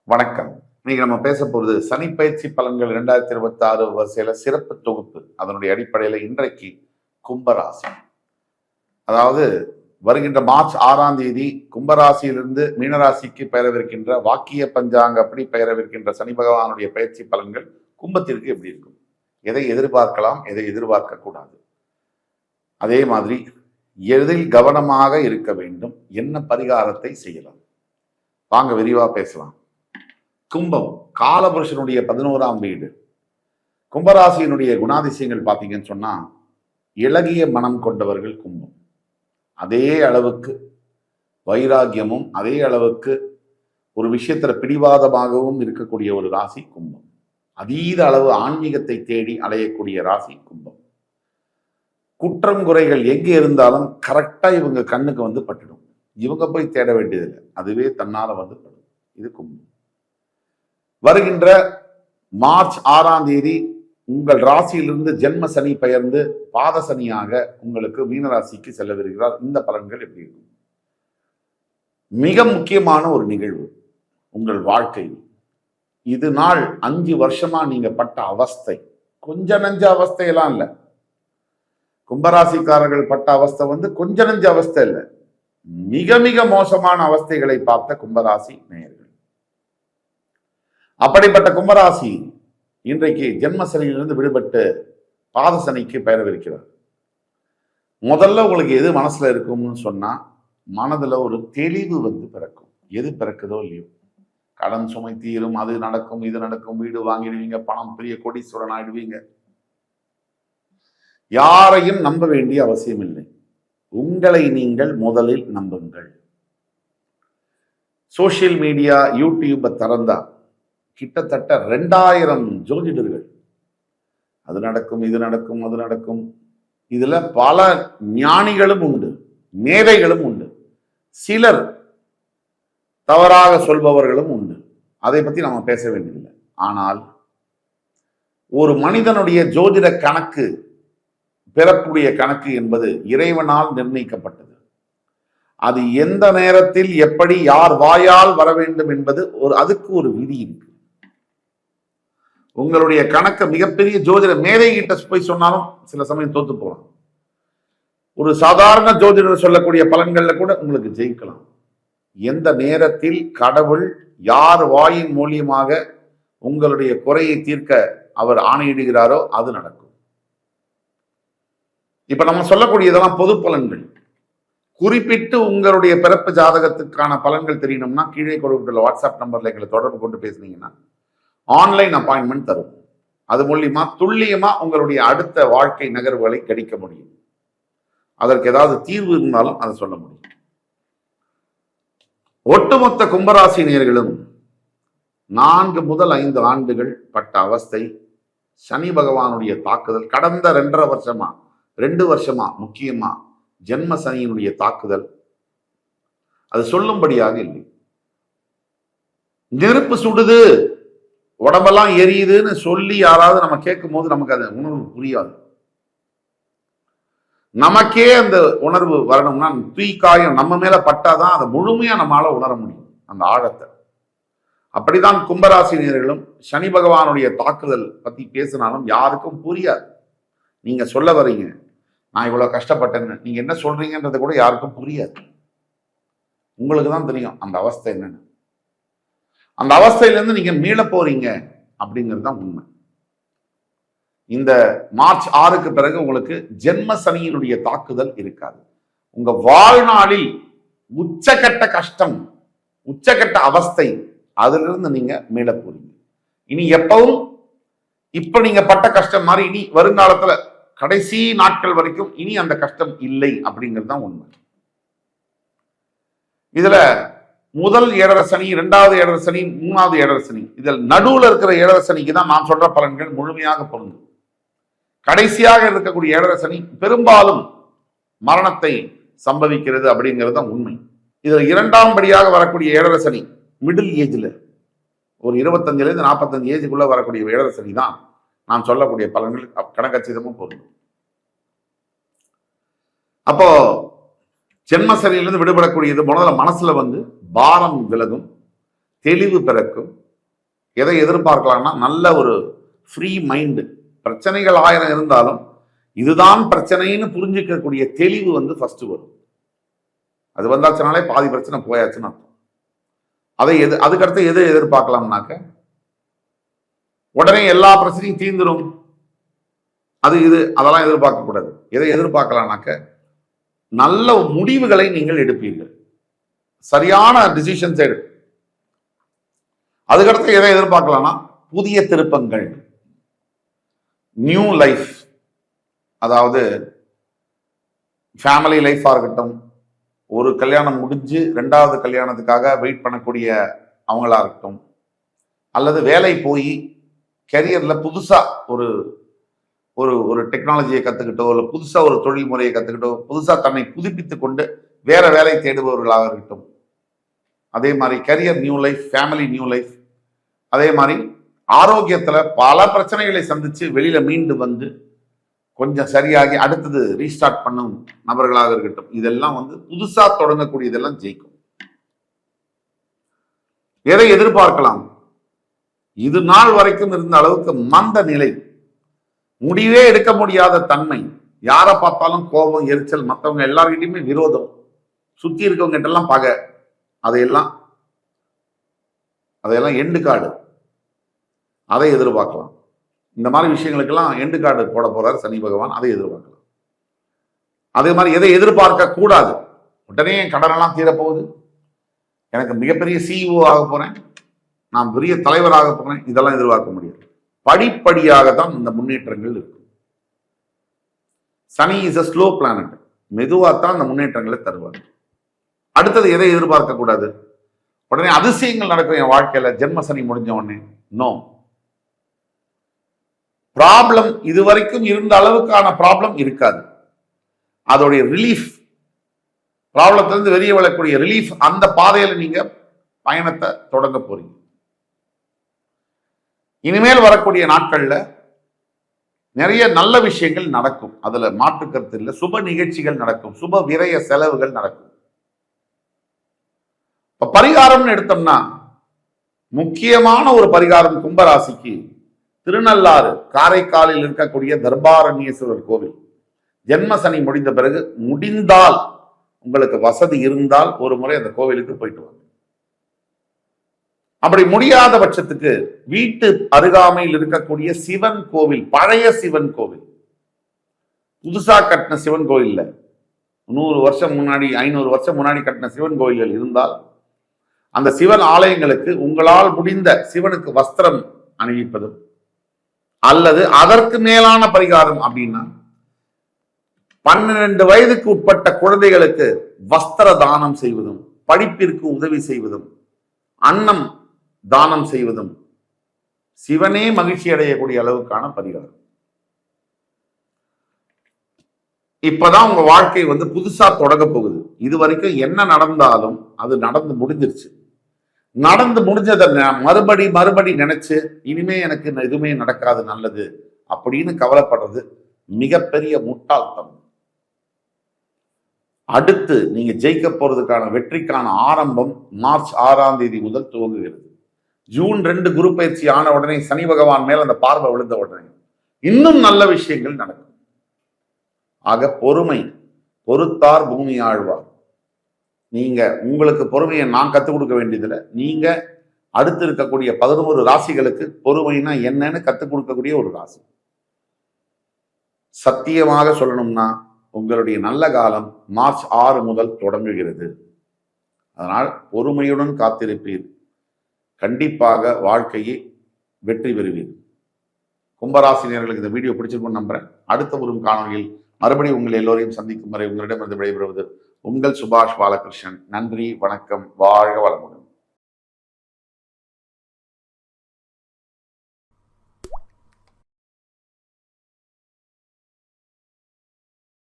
வணக்கம். இன்னைக்கு நம்ம பேச போறது சனி பயிற்சி பலன்கள் 2026 வரிசையில சிறப்பு தொகுப்பு. அதனுடைய அடிப்படையில இன்றைக்கு கும்பராசி, அதாவது வருகின்ற மார்ச் 6ஆம் தேதி கும்பராசியிலிருந்து மீனராசிக்கு பெயரவிருக்கின்ற வாக்கிய பஞ்சாங்க அப்படி பெயரவிருக்கின்ற சனி பகவானுடைய பயிற்சி பலன்கள் கும்பத்திற்கு எப்படி இருக்கும், எதை எதிர்பார்க்கலாம், எதை எதிர்பார்க்க கூடாது, அதே மாதிரி எதில் கவனமாக இருக்க வேண்டும், என்ன பரிகாரத்தை செய்யலாம், வாங்க விரிவா பேசலாம். கும்பம் காலபுருஷனுடைய 11ஆம் வீடு. கும்பராசியினுடைய குணாதிசயங்கள் பார்த்தீங்கன்னு சொன்னா, இளகிய மனம் கொண்டவர்கள் கும்பம். அதே அளவுக்கு வைராகியமும் அதே அளவுக்கு ஒரு விஷயத்துல பிடிவாதமாகவும் இருக்கக்கூடிய ஒரு ராசி கும்பம். அதீத அளவு ஆன்மீகத்தை தேடி அலையக்கூடிய ராசி கும்பம். குற்றம் குறைகள் எங்கே இருந்தாலும் கரெக்டா இவங்க கண்ணுக்கு வந்து பட்டுடும். இவங்க போய் தேட வேண்டியதில்லை, அதுவே தன்னால வந்து படும். இது கும்பம். வருகின்ற மார்ச் 6ஆம் தேதி உங்கள் ராசியிலிருந்து ஜென்ம சனி பெயர்ந்து பாத சனியாக உங்களுக்கு மீனராசிக்கு செல்லவிருக்கிறார். இந்த பலன்கள் எப்படி இருக்கும்? மிக முக்கியமான ஒரு நிகழ்வு உங்கள் வாழ்க்கையில். இது நாள் 5 வருஷமா நீங்க பட்ட அவஸ்தை கொஞ்ச நஞ்ச அவஸ்தையெல்லாம் இல்லை. கும்பராசிக்காரர்கள் பட்ட அவஸ்தை கொஞ்ச நஞ்ச அவஸ்தை இல்லை, மிக மிக மோசமான அவஸ்தைகளை பார்த்த கும்பராசி நேயர்கள். அப்படிப்பட்ட கும்பராசி இன்றைக்கு ஜென்மசனியிலிருந்து விடுபட்டு பாதசனிக்கு பெயரவிருக்கிறார். முதல்ல உங்களுக்கு எது மனசுல இருக்கும்னு சொன்னா, மனதுல ஒரு தெளிவு பிறக்கும். எது பிறக்குதோ இல்லையோ, கடன் சுமை தீரும், அது நடக்கும், இது நடக்கும், வீடு வாங்கிடுவீங்க, பணம் பெரிய கோடீஸ்வரன் ஆயிடுவீங்க. யாரையும் நம்ப வேண்டிய அவசியம் இல்லை. உங்களை நீங்கள் முதலில் நம்புங்கள். சோசியல் மீடியா யூடியூபை திறந்தா கிட்டத்தட்ட 2000 ஜோதிடர்கள் அது நடக்கும், இது நடக்கும், அது நடக்கும். இதுல பல ஞானிகளும் உண்டு, மேதைகளும் உண்டு, சிலர் தவறாக சொல்பவர்களும் உண்டு. அதை பத்தி நம்ம பேச வேண்டியதில்லை. ஆனால் ஒரு மனிதனுடைய ஜோதிட கணக்கு, பிறப்புடைய கணக்கு என்பது இறைவனால் நிர்ணயிக்கப்பட்டது. அது எந்த நேரத்தில் எப்படி யார் வாயால் வர வேண்டும் என்பது அதுக்கு ஒரு விதி இருக்கு. உங்களுடைய கணக்க மிகப்பெரிய ஜோதிட மேதை கிட்ட போய் சொன்னாலும் சில சமயம் தோத்து போகலாம். ஒரு சாதாரண ஜோதிடர் சொல்லக்கூடிய பலன்கள்ல கூட உங்களுக்கு ஜெயிக்கலாம். எந்த நேரத்தில் கடவுள் யார் வாயின் மூலியமாக உங்களுடைய குறையை தீர்க்க அவர் ஆணையிடுகிறாரோ அது நடக்கும். இப்ப நம்ம சொல்லக்கூடியதெல்லாம் பொது பலன்கள். குறிப்பிட்டு உங்களுடைய பிறப்பு ஜாதகத்துக்கான பலன்கள் தெரியணும்னா கீழே கொடுக்கிற வாட்ஸ்அப் நம்பர்ல எங்களை தொடர்பு கொண்டு பேசுனீங்கன்னா ஆன்லைன் அப்பாயின்மெண்ட் தரும். அது மூலியமா துல்லியமா உங்களுடைய அடுத்த வாழ்க்கை நகர்வுகளை கணிக்க முடியும். அதற்கு ஏதாவது தீர்வு இருந்தாலும் அதை சொல்ல முடியும். ஒட்டுமொத்த கும்பராசி நேயர்களும் 4 முதல் 5 ஆண்டுகள் பட்ட அவஸ்தை, சனி பகவானுடைய தாக்குதல், கடந்த 2 வருஷமா முக்கியமா ஜென்ம சனியினுடைய தாக்குதல், அது சொல்லும்படியாக இல்லை. நெருப்பு சுடுது, உடம்பெல்லாம் எரியுதுன்னு சொல்லி யாராவது நம்ம கேட்கும் போது நமக்கு அது உணர்வு புரியாது. நமக்கே அந்த உணர்வு வரணும்னா தூய்காயம் நம்ம மேல பட்டாதான் அதை முழுமையா நம்மளால உணர முடியும், அந்த ஆழத்தை. அப்படிதான் கும்பராசினியர்களும் சனி பகவானுடைய தாக்குதல் பத்தி பேசினாலும் யாருக்கும் புரியாது. நீங்க சொல்ல வரீங்க நான் இவ்வளவு கஷ்டப்பட்டேன்னு, நீங்க என்ன சொல்றீங்கன்றது கூட யாருக்கும் புரியாது. உங்களுக்கு தான் தெரியும் அந்த அவஸ்தை என்னன்னு. அந்த அவஸ்தையிலிருந்து நீங்க மீள போறீங்க அப்படிங்கிறது தான் உண்மை. இந்த மார்ச் 6க்கு பிறகு உங்களுக்கு ஜென்ம சனியினுடைய தாக்குதல் இருக்காது. உங்க வாழ்நாளில் உச்சகட்ட கஷ்டம், உச்சகட்ட அவஸ்தை, அதிலிருந்து நீங்க மீள போறீங்க. இனி எப்பவும் இப்ப நீங்க பட்ட கஷ்டம் மாதிரி இனி வருங்காலத்துல கடைசி நாட்கள் வரைக்கும் இனி அந்த கஷ்டம் இல்லை அப்படிங்கிறது தான் உண்மை. இதுல முதல் ஏழரை சனி, 2வது ஏழரை சனி, 3வது ஏழரை சனி, இதில் நடுவுல இருக்கிற ஏழரை சனிக்கு தான் நான் சொல்ற பலன்கள் முழுமையாக பொருந்தும். கடைசியாக இருக்கக்கூடிய ஏழரை சனி பெரும்பாலும் மரணத்தை சம்பவிக்கிறது அப்படிங்கிறது தான் உண்மை. இதுல 2ஆம் படியாக வரக்கூடிய ஏழரை சனி மிடில் ஏஜ்ல ஒரு 25 45 ஏஜுக்குள்ள வரக்கூடிய ஏழரை சனி தான் நான் சொல்லக்கூடிய பலன்கள் கணக்கச்சிதமும் பொருந்தும். அப்போ ஜென்மசனியிலிருந்து விடுபடக்கூடியது முதல்ல மனசுல பாரம் விலகும், தெளிவு பிறக்கும். எதை எதிர்பார்க்கலாம்னா நல்ல ஒரு ஃப்ரீ மைண்டு. பிரச்சனைகள் 1000 இருந்தாலும் இதுதான் பிரச்சனைன்னு புரிஞ்சுக்கக்கூடிய தெளிவு வந்து ஃபர்ஸ்ட் வரும். அது வந்தாச்சுனாலே பாதி பிரச்சனை போயாச்சுன்னு அர்த்தம். அதுக்கடுத்து எது எதிர்பார்க்கலாம்னாக்க, உடனே எல்லா பிரச்சனையும் தீர்ந்துடும், அதெல்லாம் எதிர்பார்க்க கூடாது. எதை எதிர்பார்க்கலாம்னாக்க, நல்ல முடிவுகளை நீங்கள் எடுப்பீர்கள், சரியான டிசிஷன்ஸ் எடு. அதுக்கடுத்து எதை எதிர்பார்க்கலாம்னா புதிய திருப்பங்கள், நியூ லைஃப். அதாவது ஃபேமிலி லைஃபா இருக்கட்டும், ஒரு கல்யாணம் முடிஞ்சு 2வது கல்யாணத்துக்காக வெயிட் பண்ணக்கூடிய அவங்களா இருக்கட்டும், அல்லது வேலை போய் கெரியர்ல புதுசா ஒரு ஒரு ஒரு டெக்னாலஜியை கத்துக்கிட்டோ, இல்லை புதுசா ஒரு தொழில் முறையை கத்துக்கிட்டோ, புதுசா தன்னை புதுப்பித்துக் கொண்டு வேற வேலை தேடுபவர்களாக இருக்கட்டும். அதே மாதிரி career new life, family new life. அதே மாதிரி ஆரோக்கியத்துல பல பிரச்சனைகளை சந்திச்சு வெளியில மீண்டு வந்து கொஞ்சம் சரியாகி அடுத்தது ரீஸ்டார்ட் பண்ணும் நபர்களாக இருக்கட்டும். இதெல்லாம் வந்து புதுசா தொடங்கக்கூடியதெல்லாம் ஜெயிக்கும். எதை எதிர்பார்க்கலாம்? இது நாள் வரைக்கும் இருந்த அளவுக்கு மந்த நிலை, முடிவே எடுக்க முடியாத தன்மை, யாரை பார்த்தாலும் கோபம், எரிச்சல், மற்றவங்க எல்லார்கிட்டையுமே விரோதம், சுத்தி இருக்கவங்க கிட்டலாம் பகை, அதையெல்லாம் எண்டு கார்டு. அதை எதிர்பார்க்கலாம். இந்த மாதிரி விஷயங்களுக்கெல்லாம் எண்டு கார்டு போட போறார் சனி பகவான். அதை எதிர்பார்க்கலாம். அதே மாதிரி எதை எதிர்பார்க்க கூடாது? உடனே என் கடனெல்லாம் தீரப்போகுது, எனக்கு மிகப்பெரிய சிஇஓ ஆக போறேன், நான் பெரிய தலைவராக போறேன், இதெல்லாம் எதிர்பார்க்க முடியாது. படிப்படியாக தான் இந்த முன்னேற்றங்கள் இருக்கும். சனி இஸ் அ ஸ்லோ பிளானட். மெதுவாத்தான் இந்த முன்னேற்றங்களை தருவார். அடுத்தது எதை எதிர்பார்க்க கூடாது? உடனே அதிசயங்கள் நடக்கும் என் வாழ்க்கையில ஜென்ம சனி முடிஞ்ச உடனே. நோ. ப்ராப்ளம் இதுவரைக்கும் இருந்த அளவுக்கான ப்ராப்ளம் இருக்காது. அதோடைய ரிலீஃப், ப்ராப்ளத்திலிருந்து வெளியே வரக்கூடிய ரிலீஃப், அந்த பாதையில நீங்க பயணத்தை தொடங்க போறீங்க. இனிமேல் வரக்கூடிய நாட்கள்ல நிறைய நல்ல விஷயங்கள் நடக்கும், அதுல மாற்று கருத்து இல்லை. சுப நிகழ்ச்சிகள் நடக்கும், சுப விரய செலவுகள் நடக்கும். இப்ப பரிகாரம்னு எடுத்தோம்னா முக்கியமான ஒரு பரிகாரம் கும்பராசிக்கு திருநள்ளாறு காரைக்காலில் இருக்கக்கூடிய தர்பாரண்யேஸ்வரர் கோவில். ஜென்ம சனி முடிந்த பிறகு முடிந்தால், உங்களுக்கு வசதி இருந்தால் ஒரு முறை அந்த கோவிலுக்கு போயிட்டு வாங்க. அப்படி முடியாத பட்சத்துக்கு வீட்டு அருகாமையில் இருக்கக்கூடிய சிவன் கோவில், பழைய சிவன் கோவில், புதுசா கட்டின சிவன் கோவில், 100 வருஷம் முன்னாடி 500 வருஷம் முன்னாடி கட்டின சிவன் கோயில்கள் இருந்தால் அந்த சிவன் ஆலயங்களுக்கு உங்களால் முடிந்த சிவனுக்கு வஸ்திரம் அணிவிப்பதும், அல்லது அதற்கு மேலான பரிகாரம் அப்படின்னா 12 வயதுக்கு உட்பட்ட குழந்தைகளுக்கு வஸ்திர தானம் செய்வதும், படிப்பிற்கு உதவி செய்வதும், அன்னம் தானம் செய்வதும் சிவனே மகிழ்ச்சி அடையக்கூடிய அளவுக்கான பரிகாரம். இப்பதான் உங்க வாழ்க்கை வந்து புதுசா தொடங்க போகுது. இது வரைக்கும் என்ன நடந்தாலும் அது நடந்து முடிஞ்சிருச்சு. நடந்து முடிஞ்சதை மறுபடி நினைச்சு இனிமே எனக்கு எதுவுமே நடக்காது நல்லது அப்படின்னு கவலைப்படுறது மிகப்பெரிய முட்டாள்தனம். அடுத்து நீங்க ஜெயிக்க போறதுக்கான வெற்றிக்கான ஆரம்பம் மார்ச் 6ஆம் தேதி முதல் துவங்குகிறது. ஜூன் 2 குரு பயிற்சி ஆன உடனே சனி பகவான் மேல் அந்த பார்வை விழுந்த உடனே இன்னும் நல்ல விஷயங்கள் நடக்கும். ஆக பொறுமை, பொறுத்தார் பூமி ஆழ்வார். நீங்க உங்களுக்கு பொறுமையை நான் கத்துக் கொடுக்க வேண்டியதில்லை. நீங்க அடுத்து இருக்கக்கூடிய 11 ராசிகளுக்கு பொறுமைனா என்னன்னு கத்துக் கொடுக்கக்கூடிய ஒரு ராசி. சத்தியமாக சொல்லணும்னா உங்களுடைய நல்ல காலம் மார்ச் 6 முதல் தொடங்குகிறது. அதனால் பொறுமையுடன் காத்திருப்பீர், கண்டிப்பாக வாழ்க்கையை வெற்றி பெறுவீர். கும்பராசினியர்களுக்கு இந்த வீடியோ பிடிச்சிருக்கும்னு நம்புறேன். அடுத்த ஒரு காணொலியில் மறுபடியும் உங்கள் எல்லோரையும் சந்திக்கும் வரை உங்களிடமிருந்து விடைபெறுவது உங்கள் சுபாஷ் பாலகிருஷ்ணன். நன்றி, வணக்கம், வாழ்க வளமுடன்.